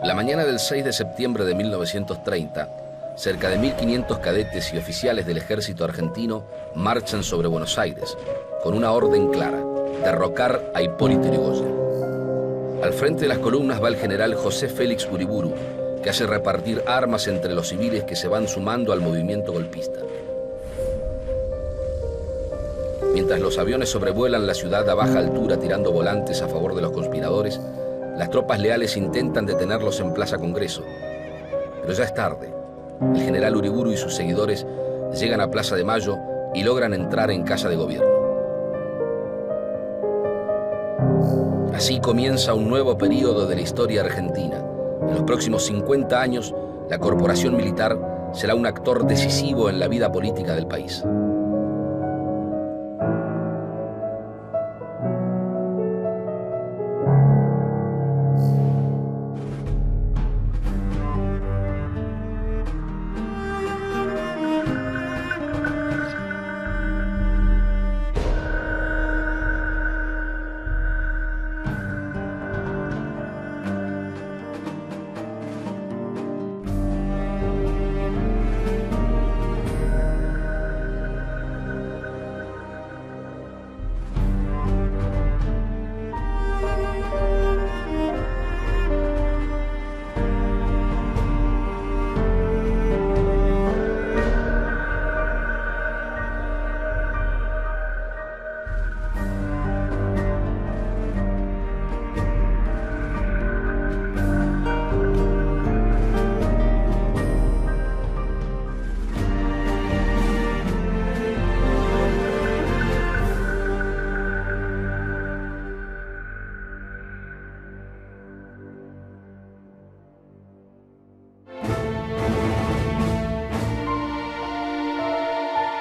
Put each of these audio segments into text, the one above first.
La mañana del 6 de septiembre de 1930, cerca de 1.500 cadetes y oficiales del ejército argentino marchan sobre Buenos Aires con una orden clara: derrocar a Hipólito Yrigoyen. Al frente de las columnas va el general José Félix Uriburu, que hace repartir armas entre los civiles que se van sumando al movimiento golpista. Mientras los aviones sobrevuelan la ciudad a baja altura tirando volantes a favor de los conspiradores, las tropas leales intentan detenerlos en Plaza Congreso. Pero ya es tarde. El general Uriburu y sus seguidores llegan a Plaza de Mayo y logran entrar en Casa de Gobierno. Así comienza un nuevo período de la historia argentina. En los próximos 50 años, la corporación militar será un actor decisivo en la vida política del país.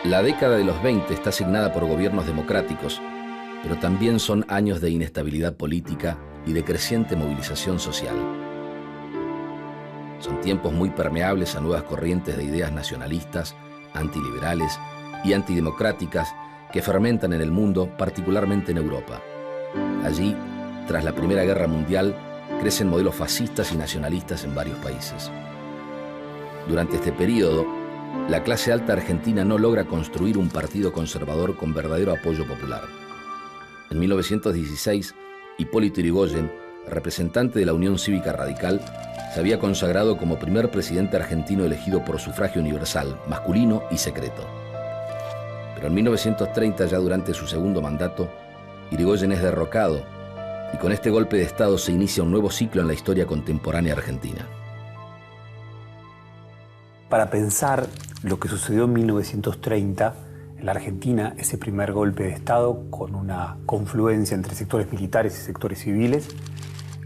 La década de los 20 está asignada por gobiernos democráticos, pero también son años de inestabilidad política y de creciente movilización social. Son tiempos muy permeables a nuevas corrientes de ideas nacionalistas, antiliberales y antidemocráticas que fermentan en el mundo, particularmente en Europa. Allí, tras la Primera Guerra Mundial, crecen modelos fascistas y nacionalistas en varios países. Durante este periodo, la clase alta argentina no logra construir un partido conservador con verdadero apoyo popular. En 1916, Hipólito Yrigoyen, representante de la Unión Cívica Radical, se había consagrado como primer presidente argentino elegido por sufragio universal, masculino y secreto. Pero en 1930, ya durante su segundo mandato, Yrigoyen es derrocado y con este golpe de Estado se inicia un nuevo ciclo en la historia contemporánea argentina. Para pensar lo que sucedió en 1930 en la Argentina, ese primer golpe de Estado con una confluencia entre sectores militares y sectores civiles,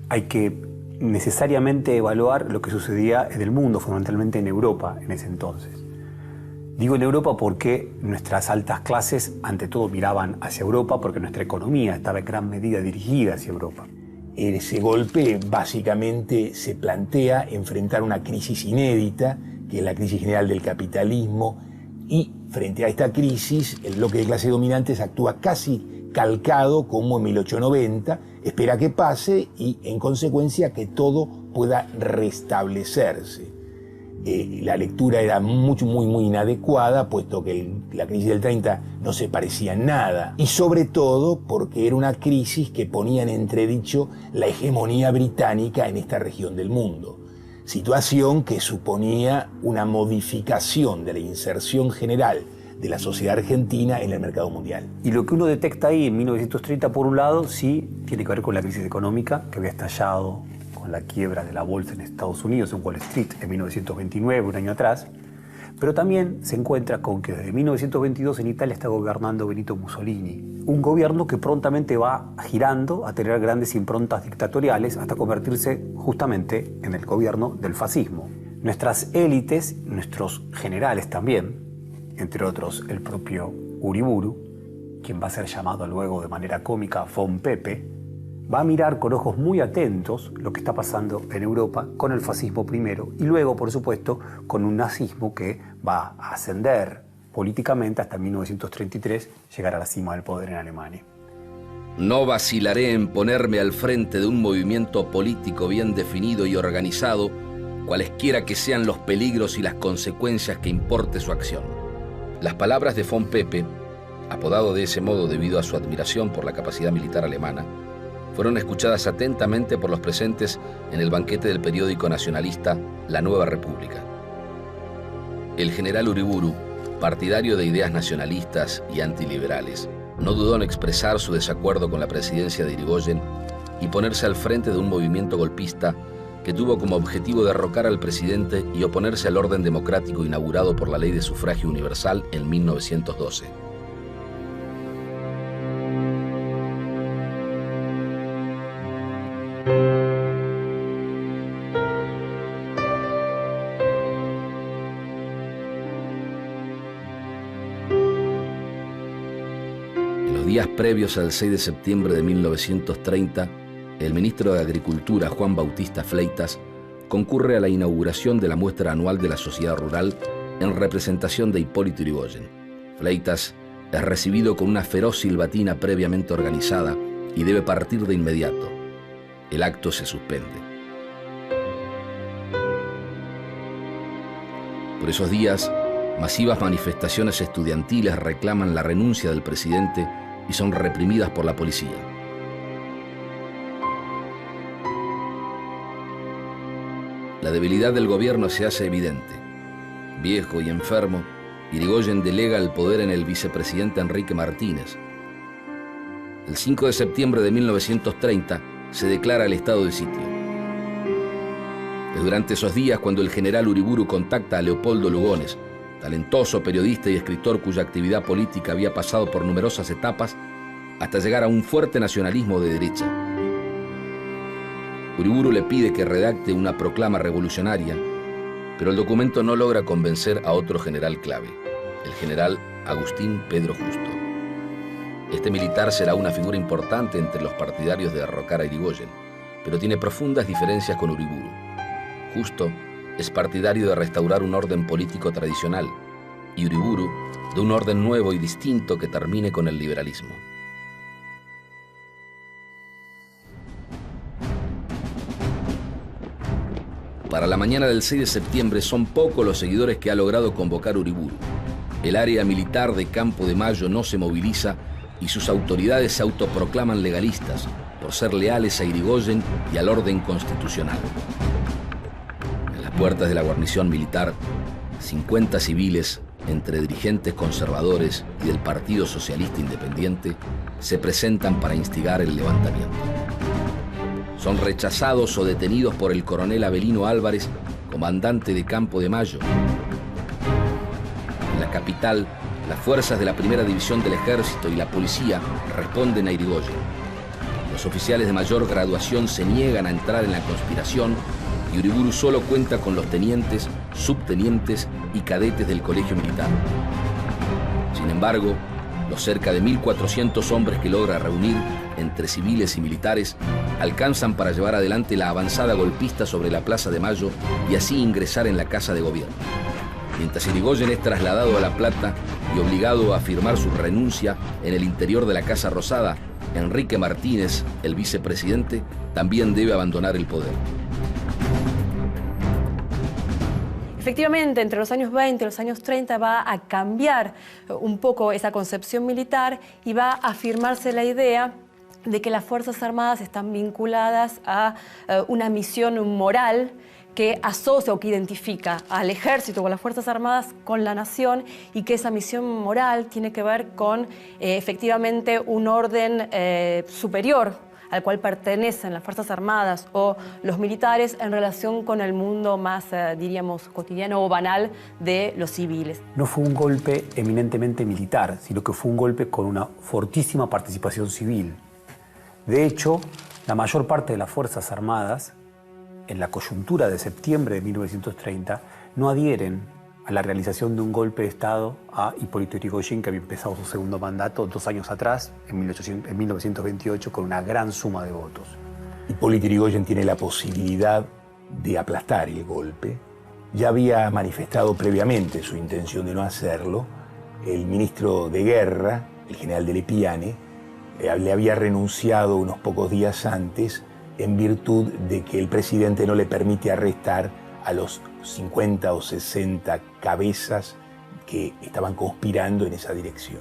hay que necesariamente evaluar lo que sucedía en el mundo, fundamentalmente en Europa en ese entonces. Digo en Europa porque nuestras altas clases ante todo miraban hacia Europa, porque nuestra economía estaba en gran medida dirigida hacia Europa. Ese golpe básicamente se plantea enfrentar una crisis inédita, que es la crisis general del capitalismo, y frente a esta crisis el bloque de clases dominantes actúa casi calcado como en 1890, espera que pase y en consecuencia que todo pueda restablecerse. La lectura era muy inadecuada, puesto que la crisis del 30 no se parecía en nada, y sobre todo porque era una crisis que ponía en entredicho la hegemonía británica en esta región del mundo. Situación que suponía una modificación de la inserción general de la sociedad argentina en el mercado mundial. Y lo que uno detecta ahí en 1930, por un lado, sí tiene que ver con la crisis económica que había estallado con la quiebra de la bolsa en Estados Unidos, en Wall Street, en 1929, un año atrás, pero también se encuentra con que desde 1922 en Italia está gobernando Benito Mussolini, un gobierno que prontamente va girando a tener grandes improntas dictatoriales hasta convertirse justamente en el gobierno del fascismo. Nuestras élites, nuestros generales también, entre otros el propio Uriburu, quien va a ser llamado luego de manera cómica Von Pepe, va a mirar con ojos muy atentos lo que está pasando en Europa con el fascismo primero y luego, por supuesto, con un nazismo que va a ascender políticamente hasta 1933, llegar a la cima del poder en Alemania. No vacilaré en ponerme al frente de un movimiento político bien definido y organizado, cualesquiera que sean los peligros y las consecuencias que importe su acción. Las palabras de von Pepe, apodado de ese modo debido a su admiración por la capacidad militar alemana, fueron escuchadas atentamente por los presentes en el banquete del periódico nacionalista La Nueva República. El general Uriburu, partidario de ideas nacionalistas y antiliberales, no dudó en expresar su desacuerdo con la presidencia de Irigoyen y ponerse al frente de un movimiento golpista que tuvo como objetivo derrocar al presidente y oponerse al orden democrático inaugurado por la Ley de Sufragio Universal en 1912. Días previos al 6 de septiembre de 1930, el ministro de Agricultura, Juan Bautista Fleitas, concurre a la inauguración de la muestra anual de la Sociedad Rural en representación de Hipólito Yrigoyen. Fleitas es recibido con una feroz silbatina previamente organizada y debe partir de inmediato. El acto se suspende. Por esos días, masivas manifestaciones estudiantiles reclaman la renuncia del presidente y son reprimidas por la policía. La debilidad del gobierno se hace evidente. Viejo y enfermo, Yrigoyen delega el poder en el vicepresidente Enrique Martínez. El 5 de septiembre de 1930 se declara el estado de sitio. Es durante esos días cuando el general Uriburu contacta a Leopoldo Lugones, talentoso periodista y escritor cuya actividad política había pasado por numerosas etapas hasta llegar a un fuerte nacionalismo de derecha. Uriburu le pide que redacte una proclama revolucionaria, pero el documento no logra convencer a otro general clave, el general Agustín Pedro Justo. Este militar será una figura importante entre los partidarios de derrocar a Yrigoyen, pero tiene profundas diferencias con Uriburu. Justo es partidario de restaurar un orden político tradicional y Uriburu de un orden nuevo y distinto que termine con el liberalismo. Para la mañana del 6 de septiembre son pocos los seguidores que ha logrado convocar Uriburu. El área militar de Campo de Mayo no se moviliza y sus autoridades se autoproclaman legalistas por ser leales a Yrigoyen y al orden constitucional. En las puertas de la guarnición militar, 50 civiles, entre dirigentes conservadores y del Partido Socialista Independiente, se presentan para instigar el levantamiento. Son rechazados o detenidos por el coronel Avelino Álvarez, comandante de Campo de Mayo. En la capital, las fuerzas de la primera división del ejército y la policía responden a Yrigoyen. Los oficiales de mayor graduación se niegan a entrar en la conspiración y Uriburu solo cuenta con los tenientes, subtenientes y cadetes del colegio militar. Sin embargo, los cerca de 1.400 hombres que logra reunir entre civiles y militares alcanzan para llevar adelante la avanzada golpista sobre la Plaza de Mayo y así ingresar en la Casa de Gobierno. Mientras Yrigoyen es trasladado a La Plata y obligado a firmar su renuncia en el interior de la Casa Rosada, Enrique Martínez, el vicepresidente, también debe abandonar el poder. Efectivamente, entre los años 20 y los años 30 va a cambiar un poco esa concepción militar y va a afirmarse la idea de que las Fuerzas Armadas están vinculadas a una misión moral que asocia o que identifica al ejército o a las Fuerzas Armadas con la nación y que esa misión moral tiene que ver con efectivamente un orden superior al cual pertenecen las Fuerzas Armadas o los militares en relación con el mundo más, diríamos, cotidiano o banal de los civiles. No fue un golpe eminentemente militar, sino que fue un golpe con una fortísima participación civil. De hecho, la mayor parte de las Fuerzas Armadas, en la coyuntura de septiembre de 1930, no adhieren a la realización de un golpe de Estado a Hipólito Yrigoyen, que había empezado su segundo mandato 2 años atrás, en 1928, con una gran suma de votos. Hipólito Yrigoyen tiene la posibilidad de aplastar el golpe. Ya había manifestado previamente su intención de no hacerlo el ministro de Guerra, el general de Lepiane, le había renunciado unos pocos días antes en virtud de que el presidente no le permite arrestar a los 50 o 60 cabezas que estaban conspirando en esa dirección.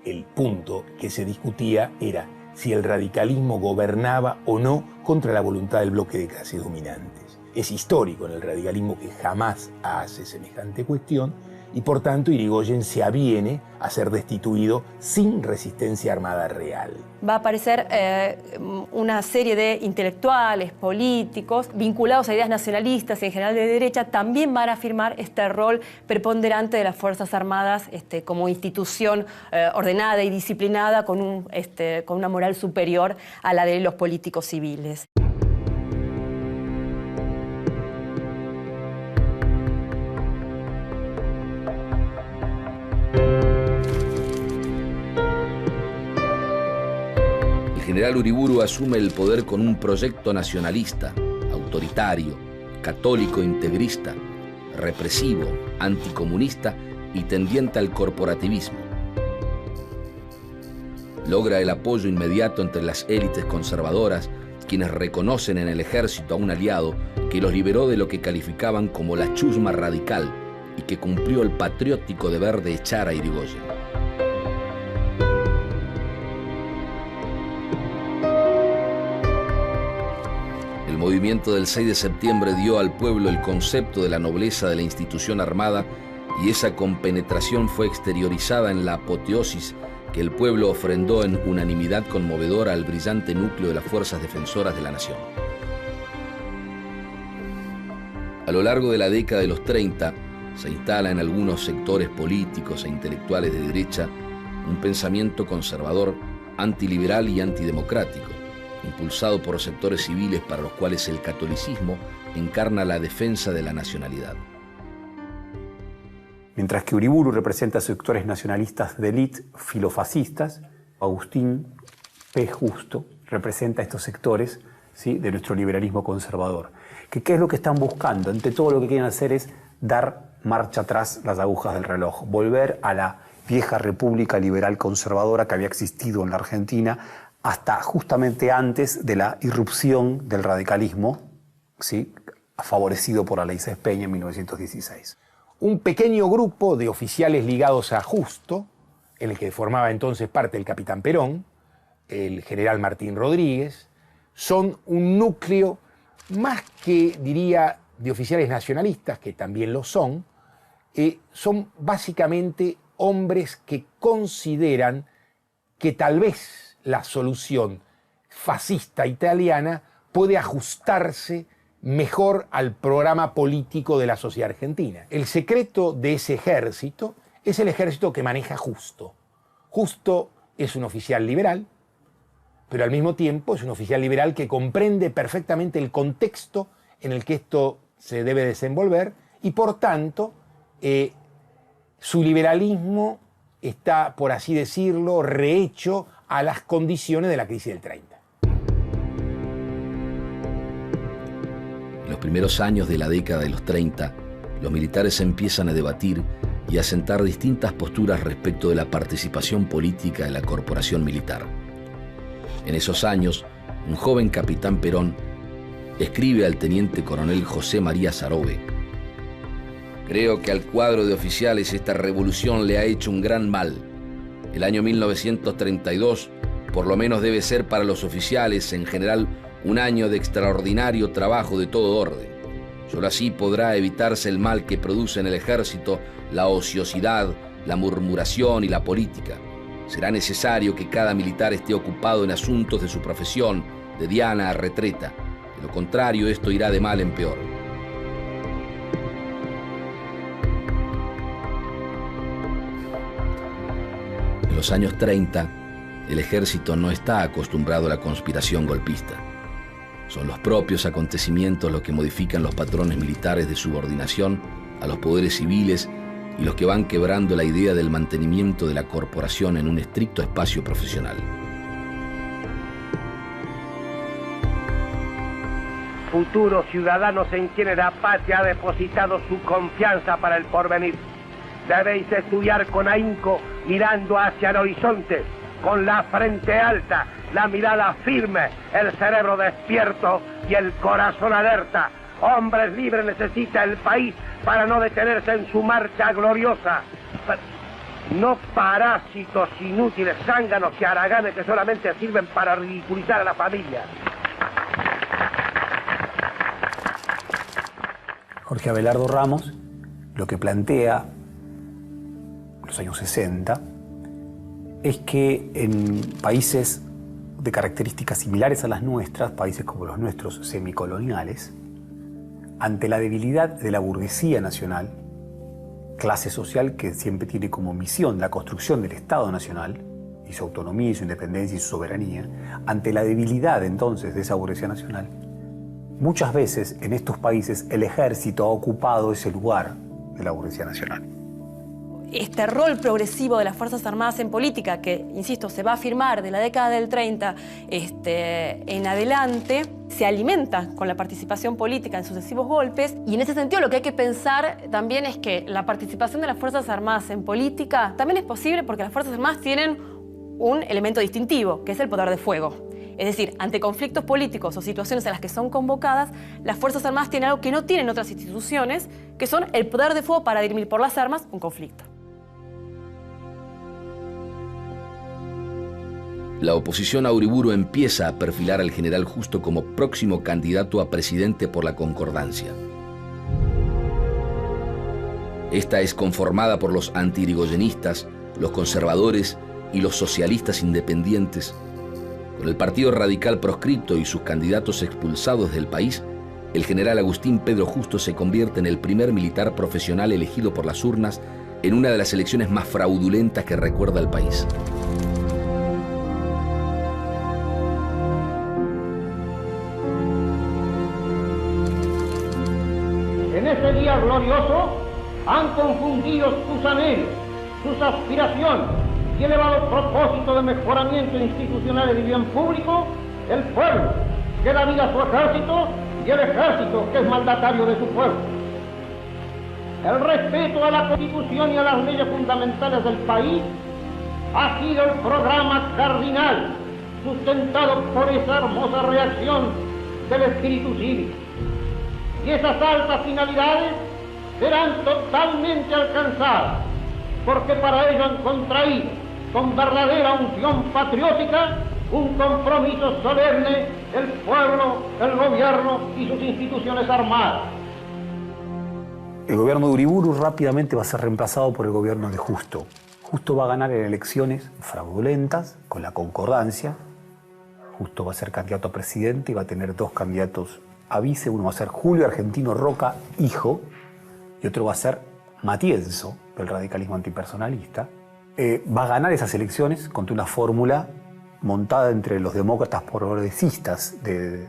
El punto que se discutía era si el radicalismo gobernaba o no contra la voluntad del bloque de clases dominantes. Es histórico en el radicalismo que jamás hace semejante cuestión y por tanto Irigoyen se aviene a ser destituido sin resistencia armada real. Va a aparecer una serie de intelectuales, políticos, vinculados a ideas nacionalistas y en general de derecha, también van a afirmar este rol preponderante de las Fuerzas Armadas como institución ordenada y disciplinada con una moral superior a la de los políticos civiles. El general Uriburu asume el poder con un proyecto nacionalista, autoritario, católico integrista, represivo, anticomunista y tendiente al corporativismo. Logra el apoyo inmediato entre las élites conservadoras, quienes reconocen en el ejército a un aliado que los liberó de lo que calificaban como la chusma radical y que cumplió el patriótico deber de echar a Irigoyen. El movimiento del 6 de septiembre dio al pueblo el concepto de la nobleza de la institución armada y esa compenetración fue exteriorizada en la apoteosis que el pueblo ofrendó en unanimidad conmovedora al brillante núcleo de las fuerzas defensoras de la nación. A lo largo de la década de los 30 se instala en algunos sectores políticos e intelectuales de derecha un pensamiento conservador, antiliberal y antidemocrático, impulsado por sectores civiles para los cuales el catolicismo encarna la defensa de la nacionalidad. Mientras que Uriburu representa sectores nacionalistas de élite filofascistas, Agustín P. Justo representa estos sectores, ¿sí?, de nuestro liberalismo conservador. ¿Qué es lo que están buscando? Ante todo lo que quieren hacer es dar marcha atrás las agujas del reloj, volver a la vieja república liberal conservadora que había existido en la Argentina hasta justamente antes de la irrupción del radicalismo, ¿sí?, favorecido por la ley Sáenz Peña en 1916. Un pequeño grupo de oficiales ligados a Justo, en el que formaba entonces parte el capitán Perón, el general Martín Rodríguez, son un núcleo más que, diría, de oficiales nacionalistas, que también lo son básicamente hombres que consideran que tal vez la solución fascista italiana puede ajustarse mejor al programa político de la sociedad argentina. El secreto de ese ejército es el ejército que maneja Justo. Justo es un oficial liberal, pero al mismo tiempo es un oficial liberal que comprende perfectamente el contexto en el que esto se debe desenvolver y por tanto su liberalismo está, por así decirlo, rehecho a las condiciones de la crisis del 30. En los primeros años de la década de los 30, los militares empiezan a debatir y a sentar distintas posturas respecto de la participación política de la corporación militar. En esos años, un joven capitán Perón escribe al teniente coronel José María Sarobe: «Creo que al cuadro de oficiales esta revolución le ha hecho un gran mal. El año 1932 por lo menos debe ser para los oficiales en general un año de extraordinario trabajo de todo orden. Solo así podrá evitarse el mal que produce en el ejército la ociosidad, la murmuración y la política. Será necesario que cada militar esté ocupado en asuntos de su profesión, de diana a retreta. De lo contrario, esto irá de mal en peor». En los años 30, el ejército no está acostumbrado a la conspiración golpista. Son los propios acontecimientos los que modifican los patrones militares de subordinación a los poderes civiles y los que van quebrando la idea del mantenimiento de la corporación en un estricto espacio profesional. Futuros ciudadanos en quienes la patria ha depositado su confianza para el porvenir. Debéis estudiar con ahínco mirando hacia el horizonte con la frente alta, la mirada firme, el cerebro despierto y el corazón alerta. Hombres libres necesita el país para no detenerse en su marcha gloriosa. No parásitos inútiles, zánganos y haraganes que solamente sirven para ridiculizar a la familia. Jorge Abelardo Ramos lo que plantea en los años 60 es que en países de características similares a las nuestras, países como los nuestros semicoloniales, ante la debilidad de la burguesía nacional, clase social que siempre tiene como misión la construcción del Estado nacional y su autonomía y su independencia y su soberanía, ante la debilidad entonces de esa burguesía nacional, muchas veces en estos países el ejército ha ocupado ese lugar de la burguesía nacional. Este rol progresivo de las Fuerzas Armadas en política, que, insisto, se va a afirmar de la década del 30 en adelante, se alimenta con la participación política en sucesivos golpes, y en ese sentido lo que hay que pensar también es que la participación de las Fuerzas Armadas en política también es posible porque las Fuerzas Armadas tienen un elemento distintivo, que es el poder de fuego. Es decir, ante conflictos políticos o situaciones en las que son convocadas, las Fuerzas Armadas tienen algo que no tienen otras instituciones, que son el poder de fuego para dirimir por las armas un conflicto. La oposición a Uriburu empieza a perfilar al general Justo como próximo candidato a presidente por la Concordancia. Esta es conformada por los anti-irigoyenistas, los conservadores y los socialistas independientes. Con el Partido Radical proscripto y sus candidatos expulsados del país, el general Agustín Pedro Justo se convierte en el primer militar profesional elegido por las urnas en una de las elecciones más fraudulentas que recuerda el país. En ese día glorioso han confundido sus anhelos, sus aspiraciones y elevado propósito de mejoramiento institucional y bien público, el pueblo, que da vida a su ejército, y el ejército, que es mandatario de su pueblo. El respeto a la Constitución y a las leyes fundamentales del país ha sido el programa cardinal sustentado por esa hermosa reacción del espíritu cívico. Y esas altas finalidades serán totalmente alcanzadas, porque para ello han contraído con verdadera unción patriótica un compromiso solemne el pueblo, el gobierno y sus instituciones armadas. El gobierno de Uriburu rápidamente va a ser reemplazado por el gobierno de Justo. Justo va a ganar en elecciones fraudulentas con la Concordancia. Justo va a ser candidato a presidente y va a tener dos candidatos a vice. Uno va a ser Julio Argentino Roca, hijo, y otro va a ser Matienzo, del radicalismo antipersonalista. Va a ganar esas elecciones contra una fórmula montada entre los demócratas progresistas de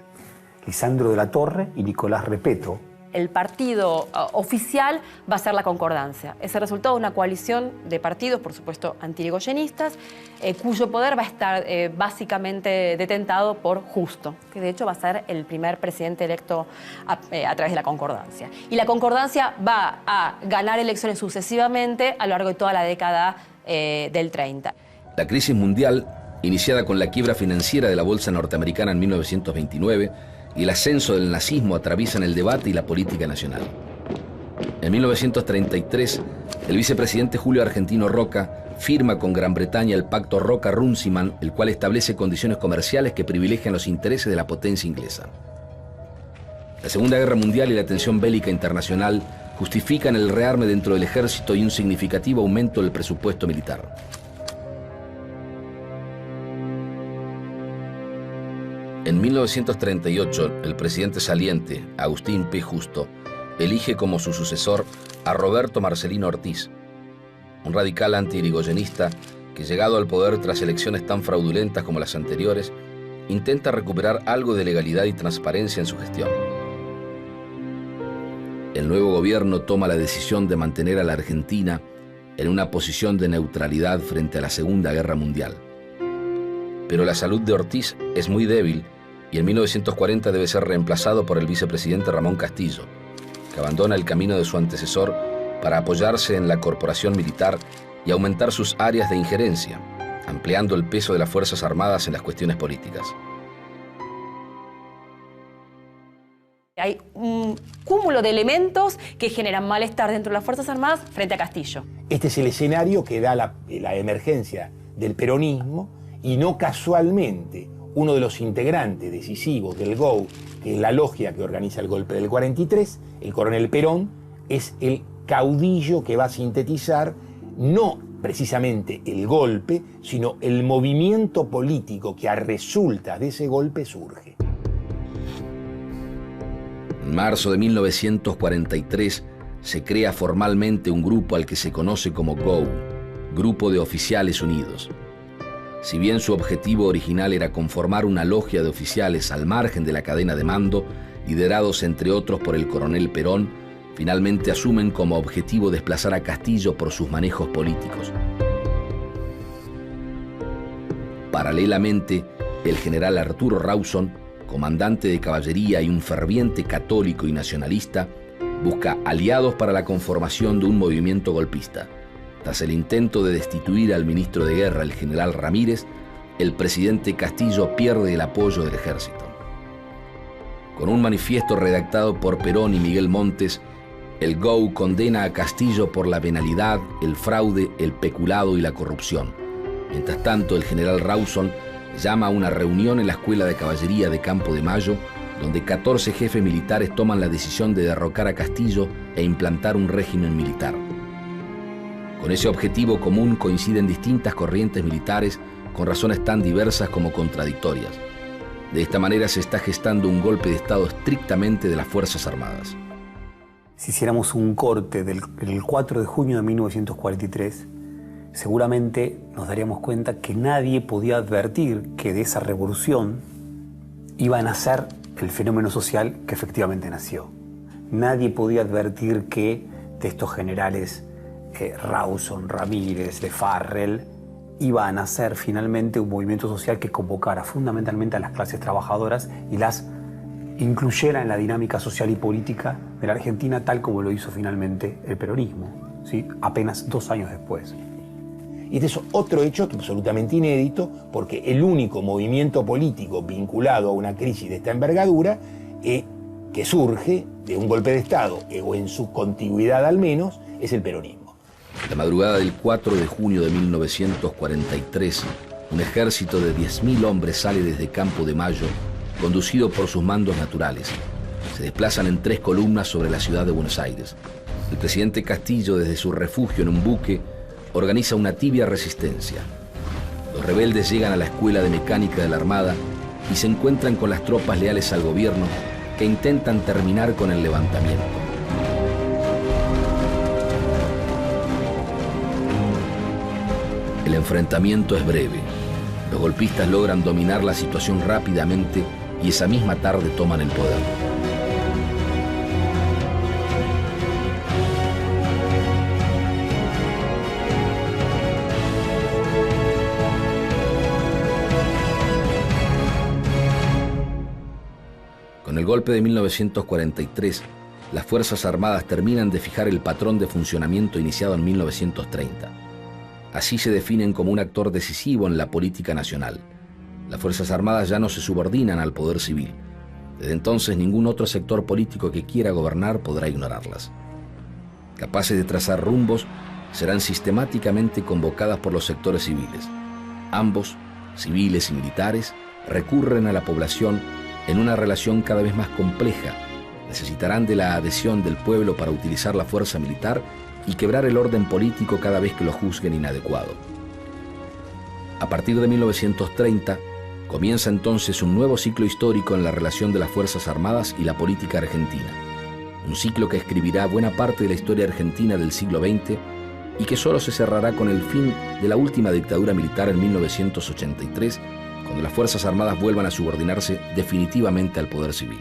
Lisandro de la Torre y Nicolás Repetto. El partido oficial va a ser la Concordancia. Es el resultado de una coalición de partidos, por supuesto, anti-irigoyenistas, cuyo poder va a estar básicamente detentado por Justo, que de hecho va a ser el primer presidente electo a través de la Concordancia. Y la Concordancia va a ganar elecciones sucesivamente a lo largo de toda la década del 30. La crisis mundial, iniciada con la quiebra financiera de la bolsa norteamericana en 1929, y el ascenso del nazismo atraviesan el debate y la política nacional. En 1933, el vicepresidente Julio Argentino Roca firma con Gran Bretaña el pacto Roca-Runciman, el cual establece condiciones comerciales que privilegian los intereses de la potencia inglesa. La Segunda Guerra Mundial y la tensión bélica internacional justifican el rearme dentro del ejército y un significativo aumento del presupuesto militar. En 1938, el presidente saliente, Agustín P. Justo, elige como su sucesor a Roberto Marcelino Ortiz, un radical anti-irigoyenista que, llegado al poder tras elecciones tan fraudulentas como las anteriores, intenta recuperar algo de legalidad y transparencia en su gestión. El nuevo gobierno toma la decisión de mantener a la Argentina en una posición de neutralidad frente a la Segunda Guerra Mundial. Pero la salud de Ortiz es muy débil y en 1940 debe ser reemplazado por el vicepresidente Ramón Castillo, que abandona el camino de su antecesor para apoyarse en la corporación militar y aumentar sus áreas de injerencia, ampliando el peso de las Fuerzas Armadas en las cuestiones políticas. Hay un cúmulo de elementos que generan malestar dentro de las Fuerzas Armadas frente a Castillo. Este es el escenario que da la emergencia del peronismo, y no casualmente uno de los integrantes decisivos del GOU, que es la logia que organiza el golpe del 43, el coronel Perón, es el caudillo que va a sintetizar no precisamente el golpe, sino el movimiento político que a resultas de ese golpe surge. En marzo de 1943 se crea formalmente un grupo al que se conoce como GOU, Grupo de Oficiales Unidos. Si bien su objetivo original era conformar una logia de oficiales al margen de la cadena de mando, liderados entre otros por el coronel Perón, finalmente asumen como objetivo desplazar a Castillo por sus manejos políticos. Paralelamente, el general Arturo Rawson, comandante de caballería y un ferviente católico y nacionalista, busca aliados para la conformación de un movimiento golpista. Tras el intento de destituir al ministro de Guerra, el general Ramírez, el presidente Castillo pierde el apoyo del ejército. Con un manifiesto redactado por Perón y Miguel Montes, el GOU condena a Castillo por la venalidad, el fraude, el peculado y la corrupción. Mientras tanto, el general Rawson llama a una reunión en la Escuela de Caballería de Campo de Mayo, donde 14 jefes militares toman la decisión de derrocar a Castillo e implantar un régimen militar. Con ese objetivo común coinciden distintas corrientes militares con razones tan diversas como contradictorias. De esta manera se está gestando un golpe de Estado estrictamente de las Fuerzas Armadas. Si hiciéramos un corte del 4 de junio de 1943, seguramente nos daríamos cuenta que nadie podía advertir que de esa revolución iba a nacer el fenómeno social que efectivamente nació. Nadie podía advertir que de estos generales Rawson, Ramírez, de Farrell, iba a nacer finalmente un movimiento social que convocara fundamentalmente a las clases trabajadoras y las incluyera en la dinámica social y política de la Argentina, tal como lo hizo finalmente el peronismo, ¿sí? Apenas 2 años después. Y este es otro hecho absolutamente inédito, porque el único movimiento político vinculado a una crisis de esta envergadura que surge de un golpe de Estado, o en su contigüidad al menos, es el peronismo. La madrugada del 4 de junio de 1943, un ejército de 10.000 hombres sale desde Campo de Mayo, conducido por sus mandos naturales. Se desplazan en 3 columnas sobre la ciudad de Buenos Aires. El presidente Castillo, desde su refugio en un buque, organiza una tibia resistencia. Los rebeldes llegan a la Escuela de Mecánica de la Armada y se encuentran con las tropas leales al gobierno que intentan terminar con el levantamiento. El enfrentamiento es breve. Los golpistas logran dominar la situación rápidamente y esa misma tarde toman el poder. Con el golpe de 1943, las Fuerzas Armadas terminan de fijar el patrón de funcionamiento iniciado en 1930. Así se definen como un actor decisivo en la política nacional. Las Fuerzas Armadas ya no se subordinan al poder civil. Desde entonces, ningún otro sector político que quiera gobernar podrá ignorarlas. Capaces de trazar rumbos, serán sistemáticamente convocadas por los sectores civiles. Ambos, civiles y militares, recurren a la población en una relación cada vez más compleja. Necesitarán de la adhesión del pueblo para utilizar la fuerza militar y quebrar el orden político cada vez que lo juzguen inadecuado. A partir de 1930, comienza entonces un nuevo ciclo histórico en la relación de las Fuerzas Armadas y la política argentina. Un ciclo que escribirá buena parte de la historia argentina del siglo XX y que solo se cerrará con el fin de la última dictadura militar en 1983, cuando las Fuerzas Armadas vuelvan a subordinarse definitivamente al poder civil.